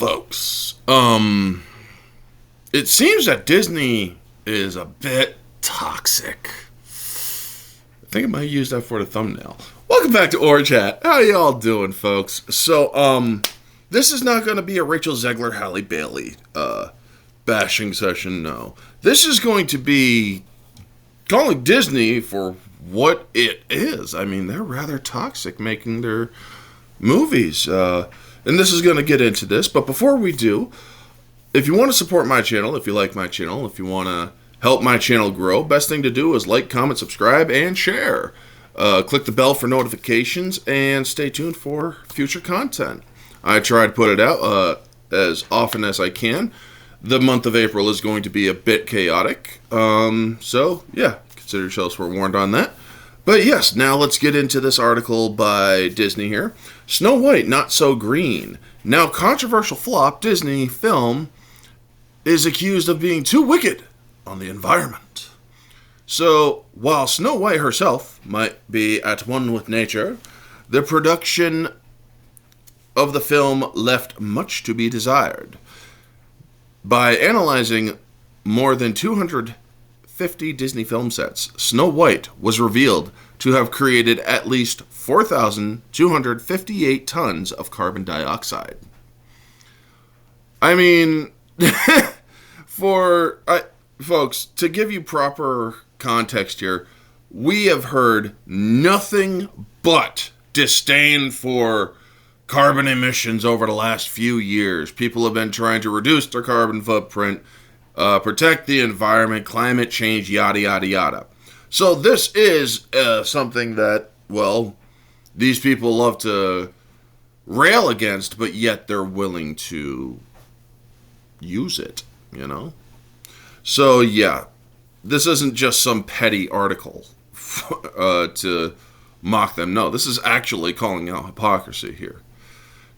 folks, it seems that Disney is a bit toxic. I think I might use that for the thumbnail. Welcome back to Orange Hat. How y'all doing, folks? So, this is not going to be a Rachel Zegler, Halle Bailey, bashing session, no. This is going to be calling Disney for what it is. I mean, they're rather toxic making their movies, and this is going to get into this, but before we do, if you want to support my channel, if you like my channel, if you want to help my channel grow, best thing to do is like, comment, subscribe, and share. Click the bell for notifications, and stay tuned for future content. I try to put it out as often as I can. The month of April is going to be a bit chaotic, so yeah, consider yourselves forewarned on that. But yes, now let's get into this article by Disney here. Snow White, Not So Green. Now controversial flop Disney film is accused of being too wicked on the environment. So, while Snow White herself might be at one with nature, the production of the film left much to be desired. By analyzing more than 250 Disney film sets, Snow White was revealed to have created at least 4,258 tons of carbon dioxide. I mean, folks, to give you proper context here, we have heard nothing but disdain for carbon emissions over the last few years. People have been trying to reduce their carbon footprint, protect the environment, climate change, yada, yada, yada. So this is something that, well, these people love to rail against, but yet they're willing to use it, you know? So, yeah, this isn't just some petty article to mock them. No, this is actually calling out hypocrisy here.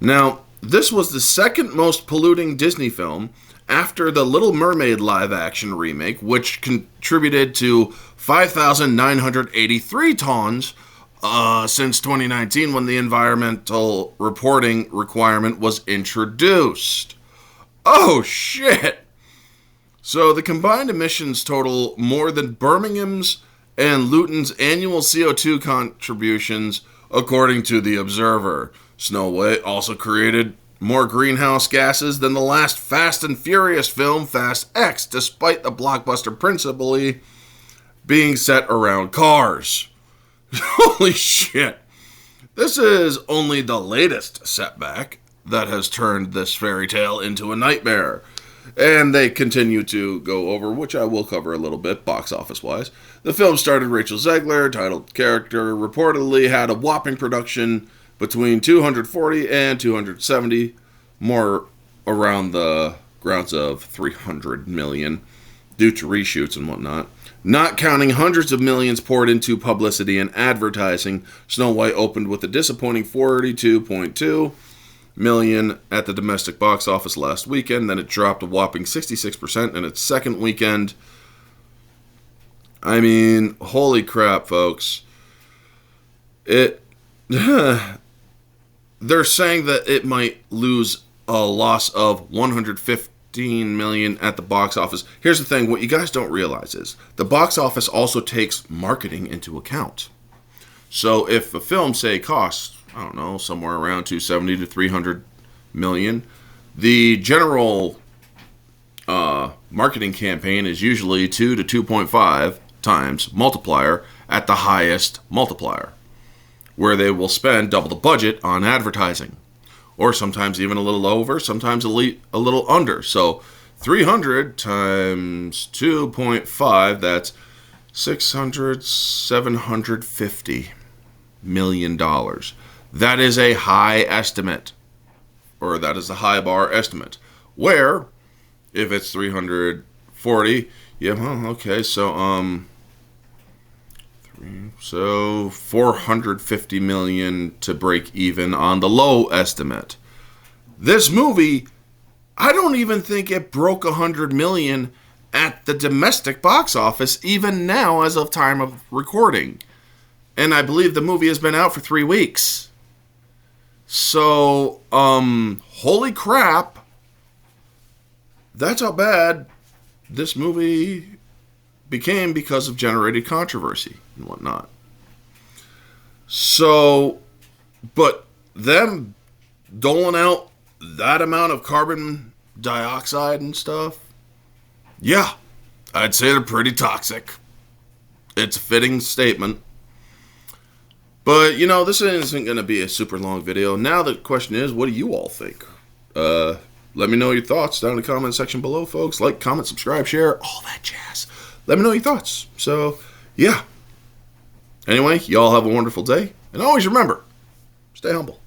Now, this was the second most polluting Disney film after the Little Mermaid live-action remake, which contributed to 5,983 tons since 2019 when the environmental reporting requirement was introduced. Oh, shit! So the combined emissions total more than Birmingham's and Luton's annual CO2 contributions, according to The Observer. Snow White also created more greenhouse gases than the last Fast and Furious film, Fast X, despite the blockbuster principally being set around cars. Holy shit. This is only the latest setback that has turned this fairy tale into a nightmare. And they continue to go over, which I will cover a little bit, box office-wise. The film starred Rachel Zegler, titled character, reportedly had a whopping production between 240 and 270, more around the grounds of 300 million, due to reshoots and whatnot. Not counting hundreds of millions poured into publicity and advertising, Snow White opened with a disappointing 42.2 million at the domestic box office last weekend. Then it dropped a whopping 66% in its second weekend. I mean, holy crap, folks. They're saying that it might lose a loss of 115 million at the box office. Here's the thing, what you guys don't realize is the box office also takes marketing into account. So if a film, say, costs, I don't know, somewhere around 270 to 300 million, the general marketing campaign is usually 2 to 2.5 times multiplier at the highest multiplier, where they will spend double the budget on advertising, or sometimes even a little over, sometimes a little under. So 300 times 2.5, that's $750 million. That is a high estimate, or that is a high bar estimate, where if it's 340, yeah, well, okay, so 450 million to break even on the low estimate. This movie, I don't even think it broke 100 million at the domestic box office, even now as of time of recording. And I believe the movie has been out for 3 weeks. So, holy crap, that's how bad this movie became because of generated controversy and whatnot. So, but them doling out that amount of carbon dioxide and stuff, yeah, I'd say they're pretty toxic. It's a fitting statement. But, this isn't going to be a super long video. Now the question is, what do you all think? Let me know your thoughts down in the comment section below, folks. Like, comment, subscribe, share, all that jazz. Let me know your thoughts. So, yeah. Anyway, y'all have a wonderful day. And always remember, stay humble.